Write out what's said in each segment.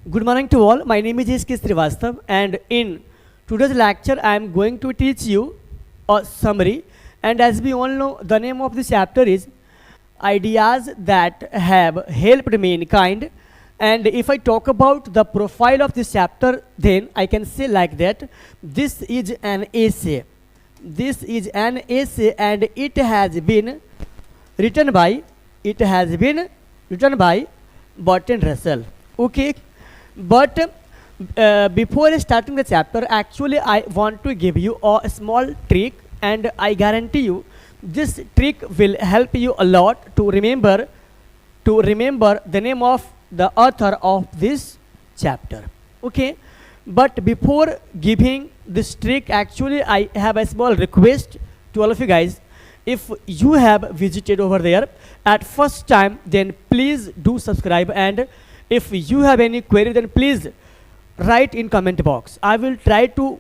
Good morning to all. My name is S.K. Srivastav, and in today's lecture, I am going to teach you a summary. And as we all know, the name of this chapter is Ideas That Have Helped Mankind. And if I talk about the profile of this chapter, then I can say like that: this is an essay. This is an essay, and it has been written by Bertrand Russell. Okay, but before starting the chapter, actually I want to give you a small trick, and I guarantee you this trick will help you a lot to remember the name of the author of this chapter. Okay, but before giving this trick, actually I have a small request to all of you guys. If you have visited over there at first time, then please do subscribe, and if you have any query, then please write in comment box. I will try to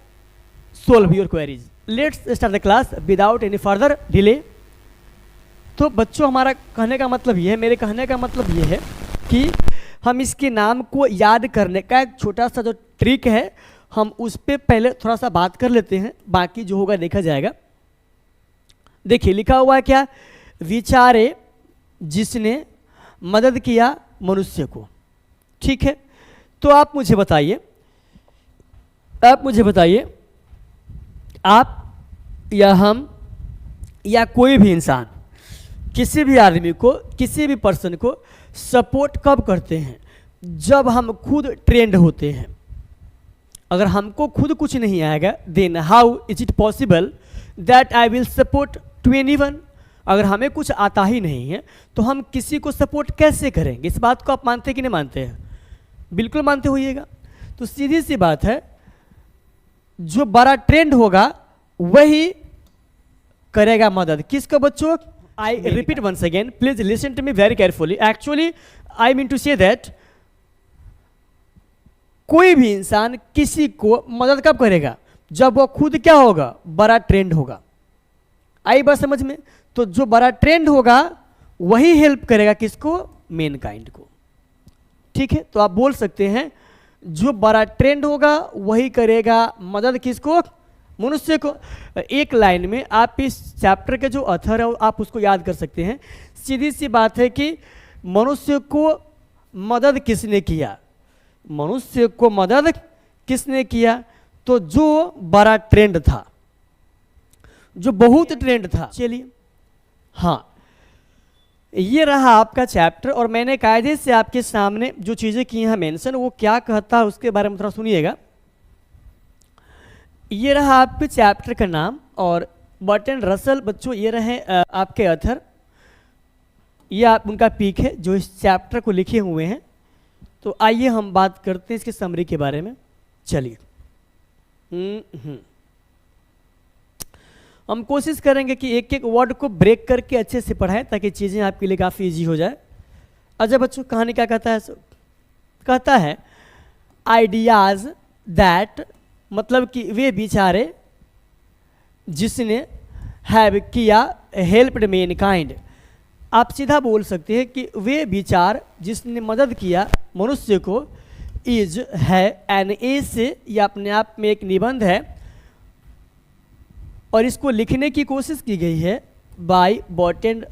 solve your queries. Let's start the class without any further delay. तो बच्चों, हमारा कहने का मतलब ये है, मेरे कहने का मतलब ये है कि हम इसके नाम को याद करने का एक छोटा सा जो ट्रिक है, हम उस पर पहले थोड़ा सा बात कर लेते हैं, बाकी जो होगा देखा जाएगा. देखिए लिखा हुआ है क्या, विचारे जिसने मदद किया मनुष्य को. ठीक है, तो आप मुझे बताइए, आप या हम या कोई भी इंसान किसी भी आदमी को, किसी भी पर्सन को सपोर्ट कब करते हैं? जब हम खुद ट्रेंड होते हैं. अगर हमको खुद कुछ नहीं आएगा, then how is it possible that I will support to anyone? अगर हमें कुछ आता ही नहीं है तो हम किसी को सपोर्ट कैसे करेंगे? इस बात को आप मानते हैं कि नहीं मानते हैं? बिल्कुल मानते होइएगा. तो सीधी सी बात है, जो बड़ा ट्रेंड होगा वही करेगा मदद. किसको बच्चों? I repeat once again, please listen to me very carefully. Actually, I mean to say that कोई भी इंसान किसी को मदद कब करेगा? जब वो खुद क्या होगा? बड़ा ट्रेंड होगा. आई बात समझ में? तो जो बड़ा ट्रेंड होगा वही हेल्प करेगा किसको? मैनकाइंड को. ठीक है, तो आप बोल सकते हैं जो बड़ा ट्रेंड होगा वही करेगा मदद किसको? मनुष्य को. एक लाइन में आप इस चैप्टर के जो ऑथर है आप उसको याद कर सकते हैं. सीधी सी बात है कि मनुष्य को मदद किसने किया? मनुष्य को मदद किसने किया? तो जो बड़ा ट्रेंड था, जो बहुत ट्रेंड था. चलिए, हाँ, ये रहा आपका चैप्टर, और मैंने कायदे से आपके सामने जो चीज़ें की हैं मेंशन, वो क्या कहता है उसके बारे में थोड़ा सुनिएगा. ये रहा आपके चैप्टर का नाम, और बर्ट्रैंड रसल बच्चों ये रहे आपके ऑथर. ये आप उनका पीक है जो इस चैप्टर को लिखे हुए हैं. तो आइए हम बात करते हैं इसके समरी के बारे में. चलिए, हम कोशिश करेंगे कि एक एक वर्ड को ब्रेक करके अच्छे से पढ़ाएं ताकि चीज़ें आपके लिए काफ़ी इजी हो जाए. अच्छा बच्चों, कहानी क्या कहता है? कहता है आइडियाज़ दैट, मतलब कि वे विचारे जिसने हैव किया हेल्प्ड मैनकाइंड. आप सीधा बोल सकते हैं कि वे विचार जिसने मदद किया मनुष्य को, इज है एन एसे, ये अपने आप में एक निबंध है, और इसको लिखने की कोशिश की गई है बाय बर्ट्रैंड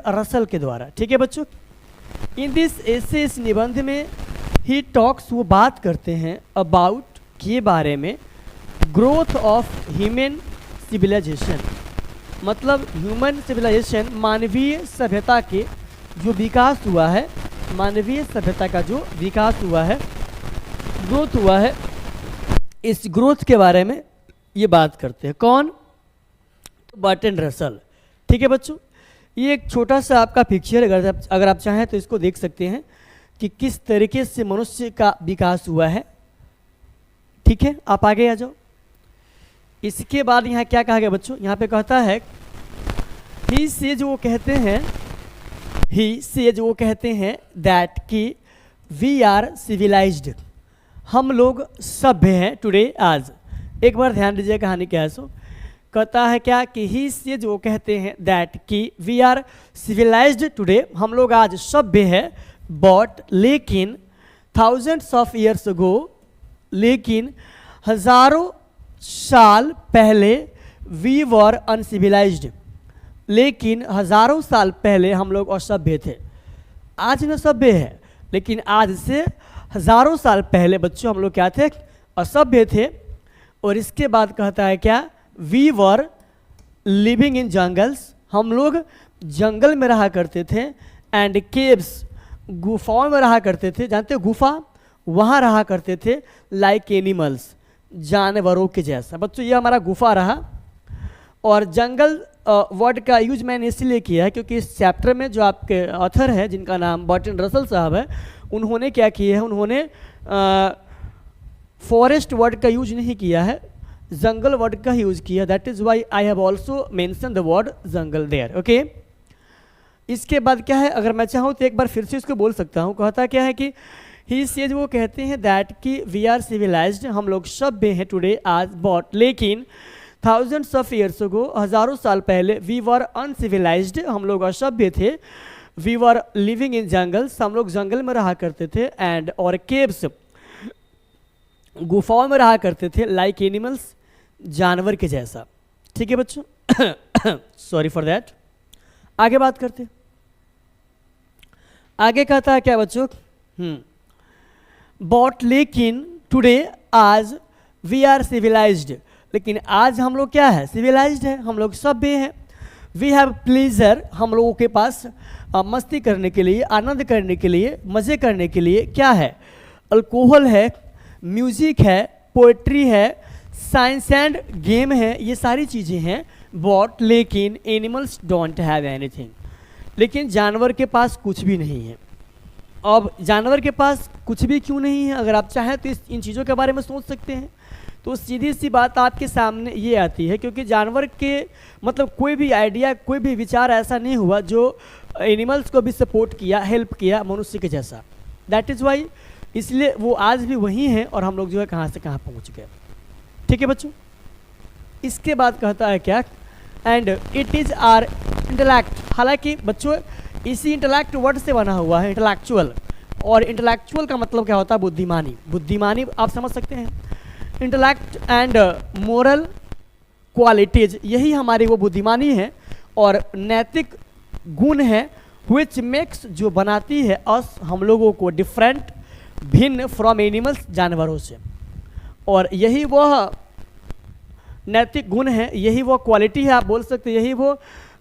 रसल के द्वारा. ठीक है बच्चों, इन दिस एसे, इस निबंध में ही टॉक्स, वो बात करते हैं अबाउट, के बारे में, ग्रोथ ऑफ ह्यूमन सिविलाइजेशन, मतलब ह्यूमन सिविलाइजेशन, मानवीय सभ्यता के जो विकास हुआ है, मानवीय सभ्यता का जो विकास हुआ है, ग्रोथ हुआ है, इस ग्रोथ के बारे में ये बात करते हैं. कौन? तो बर्ट्रैंड रसल. ठीक है बच्चों, ये एक छोटा सा आपका पिक्चर, अगर आप चाहें तो इसको देख सकते हैं कि किस तरीके से मनुष्य का विकास हुआ है. ठीक है, आप आगे आ जाओ. इसके बाद यहाँ क्या कहा गया बच्चों? यहाँ पे कहता है ही सेज, वो कहते हैं दैट कि वी आर सिविलाइज्ड, हम लोग सभ्य हैं. टुडे, आज. एक बार ध्यान दीजिए कहानी क्या है. सो कहता है क्या कि ही सेज, वो कहते हैं दैट कि वी आर सिविलाइज्ड टुडे, हम लोग आज सभ्य है, बट लेकिन थाउजेंड्स ऑफ ईयर्स अगो, लेकिन हजारों साल पहले वी वर अनसिविलाइज्ड, लेकिन हजारों साल पहले हम लोग असभ्य थे। आज न सभ्य है, लेकिन आज से हजारों साल पहले बच्चों हम लोग क्या थे? असभ्य थे। और इसके बाद कहता है क्या? We were living in jungles, हम लोग जंगल में रहा करते थे। एंड केव्स, गुफाओं में रहा करते थे। जानते हो गुफा? वहाँ रहा करते थे। लाइक एनिमल्स, जानवरों के जैसा। बच्चों ये हमारा गुफा रहा। और जंगल वर्ड का यूज मैंने इसलिए किया है क्योंकि इस चैप्टर में जो आपके ऑथर है जिनका नाम बर्टन रसल साहब है, उन्होंने क्या किया है? उन्होंने फॉरेस्ट वर्ड का यूज नहीं किया है, जंगल वर्ड का यूज किया। That is why I have also mention the word jungle there. Okay, इसके बाद क्या है? अगर मैं चाहूँ तो एक बार फिर से इसको बोल सकता हूँ। कहता क्या है कि ही सेज, वो कहते हैं दैट कि वी आर सिविलाइज्ड, हम लोग सभ्य हैं टुडे आज, बट लेकिन थाउजेंड्स ऑफ ईयर्स अगो, हजारों साल पहले, वी वर अनसिविलाइज्ड, हम लोग असभ्य थे। We were living in jungles, हम लोग जंगल में रहा करते थे। एंड और केव्स, गुफाओं में रहा करते थे। लाइक एनिमल्स, जानवर के जैसा। ठीक है बच्चों, सॉरी फॉर दैट। आगे बात करते। आगे कहता है क्या बच्चों? बट लेकिन टुडे आज वी आर सिविलाइज्ड, लेकिन आज हम लोग क्या है? सिविलाइज्ड है, हम लोग सभ्य हैं। वी हैव प्लीजर, हम लोगों के पास मस्ती करने के लिए, आनंद करने के लिए, मज़े करने के लिए क्या है? अल्कोहल है, म्यूजिक है, पोएट्री है, साइंस एंड गेम है, ये सारी चीज़ें हैं। बट लेकिन एनिमल्स डोंट हैव एनीथिंग, लेकिन जानवर के पास कुछ भी नहीं है। अब जानवर के पास कुछ भी क्यों नहीं है? अगर आप चाहें तो इन चीज़ों के बारे में सोच सकते हैं। तो सीधी सी बात आपके सामने ये आती है क्योंकि जानवर के मतलब कोई भी आइडिया, कोई भी विचार ऐसा नहीं हुआ जो एनिमल्स को भी सपोर्ट किया, हेल्प किया मनुष्य के जैसा। दैट इज़ वाई, इसलिए वो आज भी वही हैं और हम लोग जो है कहाँ से कहाँ पहुँच गए। ठीक है बच्चों, इसके बाद कहता है क्या? And it is our intellect, हालांकि बच्चों इसी इंटेलेक्ट वर्ड से बना हुआ है इंटेलेक्चुअल, और इंटेलेक्चुअल का मतलब क्या होता है? बुद्धिमानी। बुद्धिमानी आप समझ सकते हैं। इंटेलेक्ट एंड मोरल क्वालिटीज, यही हमारी वो बुद्धिमानी है और नैतिक गुण है। विच मेक्स, जो बनाती है अस, हम लोगों को, डिफरेंट, भिन्न, फ्रॉम एनिमल्स, जानवरों से। और यही वह नैतिक गुण है, यही वो क्वालिटी है, आप बोल सकते हैं यही वो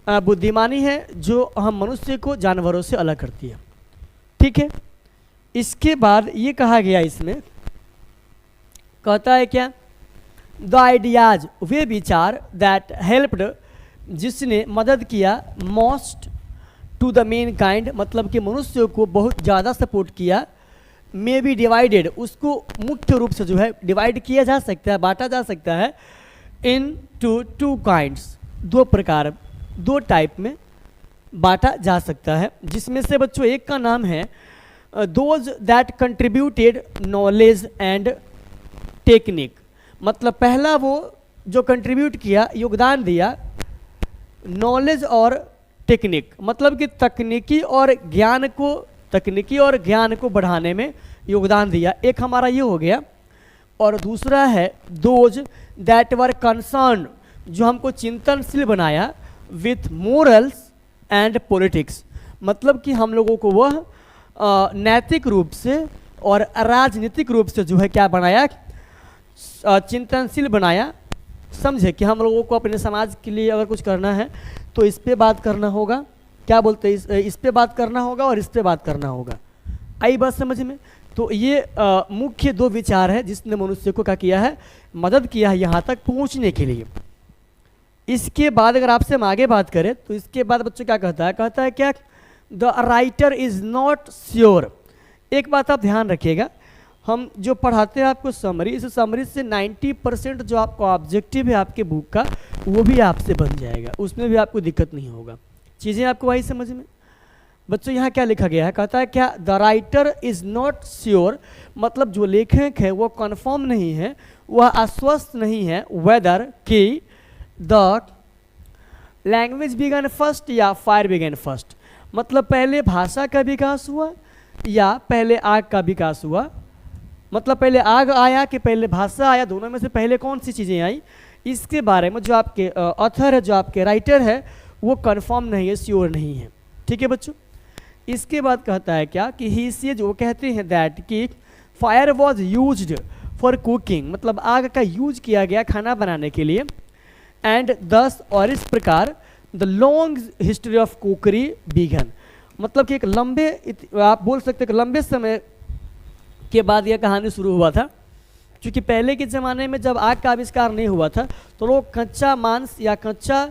बुद्धिमानी है जो हम मनुष्य को जानवरों से अलग करती है। ठीक है, इसके बाद ये कहा गया, इसमें कहता है क्या? द आइडियाज, वे विचार, दैट हेल्प्ड, जिसने मदद किया, most to the mankind, मतलब कि मनुष्य को बहुत ज़्यादा सपोर्ट किया। मे बी डिवाइडेड, उसको मुख्य रूप से जो है डिवाइड किया जा सकता है, बांटा जा सकता है। इन टू काइंड्स, दो प्रकार, दो टाइप में बांटा जा सकता है, जिसमें से बच्चों एक का नाम है those that contributed knowledge and technique, मतलब पहला वो जो कंट्रीब्यूट किया, योगदान दिया, नॉलेज और टेक्निक, मतलब कि तकनीकी और ज्ञान को बढ़ाने में योगदान दिया। एक हमारा ये हो गया। और दूसरा है दोज दैट वर कंसर्न, जो हमको चिंतनशील बनाया, विथ मोरल्स एंड पॉलिटिक्स, मतलब कि हम लोगों को वह नैतिक रूप से और राजनीतिक रूप से जो है क्या बनाया? चिंतनशील बनाया। समझे कि हम लोगों को अपने समाज के लिए अगर कुछ करना है तो इस पे बात करना होगा, क्या बोलते हैं, इस पे बात करना होगा और इस पे बात करना होगा। आई बात समझ में? तो ये मुख्य दो विचार है जिसने मनुष्य को क्या किया है? मदद किया है यहाँ तक पहुँचने के लिए। इसके बाद अगर आपसे हम आगे बात करें तो इसके बाद बच्चों क्या कहता है? कहता है क्या? The writer is not sure. एक बात आप ध्यान रखिएगा, हम जो पढ़ाते हैं आपको समरी, इस समरी से 90% जो आपको ऑब्जेक्टिव है आपके बुक का वो भी आपसे बन जाएगा, उसमें भी आपको दिक्कत नहीं होगा। चीज़ें आपको वही समझ में। बच्चों यहाँ क्या लिखा गया है? कहता है क्या? The writer is not sure, मतलब जो लेखक है वो कन्फर्म नहीं है, वह आश्वस्त नहीं है, वेदर कि द लैंग्वेज बिगन फर्स्ट या फायर बिगन फर्स्ट, मतलब पहले भाषा का विकास हुआ या पहले आग का विकास हुआ? मतलब पहले आग आया कि पहले भाषा आया, दोनों में से पहले कौन सी चीज़ें आई? इसके बारे में जो आपके ऑथर है, जो आपके राइटर है, वो कंफर्म नहीं है, श्योर नहीं है। ठीक है बच्चों। इसके बाद कहता है क्या कि ही से जो कहते हैं दैट कि fire was used for cooking, मतलब आग का यूज किया गया खाना बनाने के लिए। एंड दस, और इस प्रकार the long history of cookery began, मतलब कि एक लंबे, आप बोल सकते हैं कि लंबे समय के बाद यह कहानी शुरू हुआ था। क्योंकि पहले के ज़माने में जब आग का आविष्कार नहीं हुआ था तो लोग कच्चा मांस या कच्चा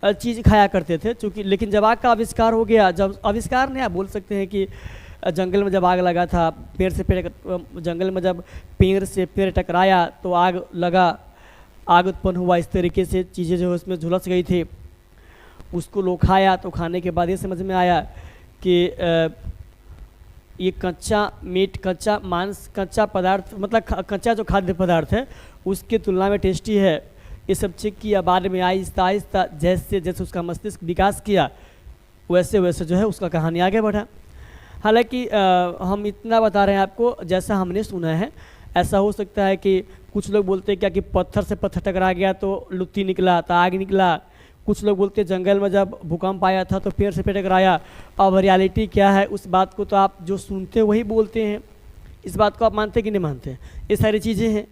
चीज़ खाया करते थे। चूँकि लेकिन जब आग का आविष्कार हो गया, जब आविष्कार नहीं, आप बोल सकते हैं कि जंगल में जब आग लगा था, पेड़ से पेड़, जंगल में जब पेड़ से पेड़ टकराया तो आग लगा, आग उत्पन्न हुआ। इस तरीके से चीज़ें जो उसमें झुलस गई थी, उसको लोग खाया। तो खाने के बाद ये समझ में आया कि ये कच्चा मीट, कच्चा मांस, कच्चा पदार्थ, मतलब कच्चा जो खाद्य पदार्थ है उसके तुलना में टेस्टी है। ये सब चेक किया, बाद में आहिस्ता आहिस्ता जैसे जैसे उसका मस्तिष्क विकास किया वैसे वैसे जो है उसका कहानी आगे बढ़ा। हालांकि हम इतना बता रहे हैं आपको, जैसा हमने सुना है ऐसा हो सकता है कि कुछ लोग बोलते हैं क्या कि पत्थर से पत्थर टकरा गया तो लुत्ती निकला, तो आग निकला। कुछ लोग बोलते हैं जंगल में जब भूकंप आया था तो पेड़ से पेड़ टकराया। अब रियलिटी क्या है उस बात को तो आप जो सुनते हैं वही बोलते हैं, इस बात को आप मानते कि नहीं मानते? ये सारी चीज़ें हैं।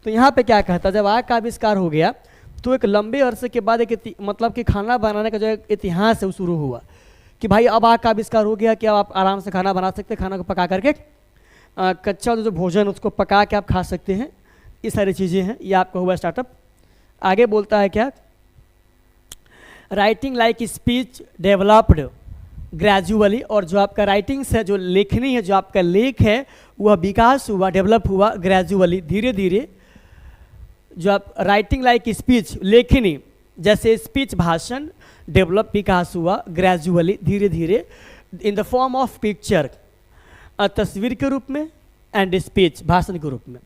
तो यहाँ पे क्या कहता है, जब आग का आविष्कार हो गया तो एक लंबे अरसे के बाद एक मतलब कि खाना बनाने का जो एक इतिहास है वो शुरू हुआ कि भाई अब आग का आविष्कार हो गया कि अब आप आराम से खाना बना सकते हैं, खाना को पका करके कच्चा जो भोजन उसको पका के आप खा सकते हैं। ये सारी चीज़ें हैं, ये आपका हुआ स्टार्टअप। आगे बोलता है क्या, writing like speech developed gradually, और जो आपका राइटिंग्स है, जो लेखनी है, जो आपका लेख है, वह विकास हुआ, डेवलप हुआ ग्रेजुअली, धीरे धीरे। जो आप राइटिंग लाइक स्पीच, लेखनी जैसे स्पीच, भाषण, डेवलप, विकास हुआ ग्रेजुअली, धीरे धीरे, in the form of picture, तस्वीर के रूप में, एंड स्पीच, भाषण के रूप में।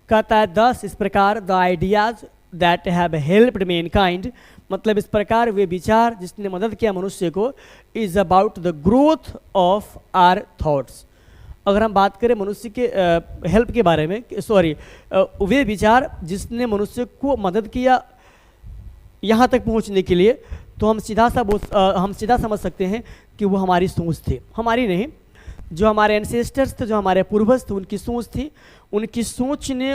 कहता है दस, इस प्रकार the ideas that have helped Mankind, मतलब इस प्रकार वे विचार जिसने मदद किया मनुष्य को, is about the growth of our thoughts. अगर हम बात करें मनुष्य के हेल्प के बारे में, सॉरी, वे विचार जिसने मनुष्य को मदद किया यहाँ तक पहुँचने के लिए, तो हम सीधा समझ सकते हैं कि वो हमारी सोच थी, हमारी नहीं, जो हमारे एंसेस्टर्स थे, जो हमारे पूर्वज थे, उनकी सोच थी। उनकी सोच ने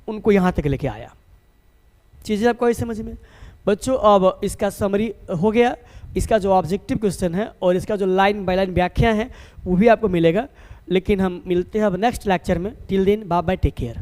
उनको यहाँ तक लेके आया। चीज़ें आपको ऐसे समझ में? बच्चों अब इसका समरी हो गया, इसका जो ऑब्जेक्टिव क्वेश्चन है और इसका जो लाइन बाय लाइन व्याख्या है वो भी आपको मिलेगा। लेकिन हम मिलते हैं अब नेक्स्ट लेक्चर में। Till then bye bye, take care.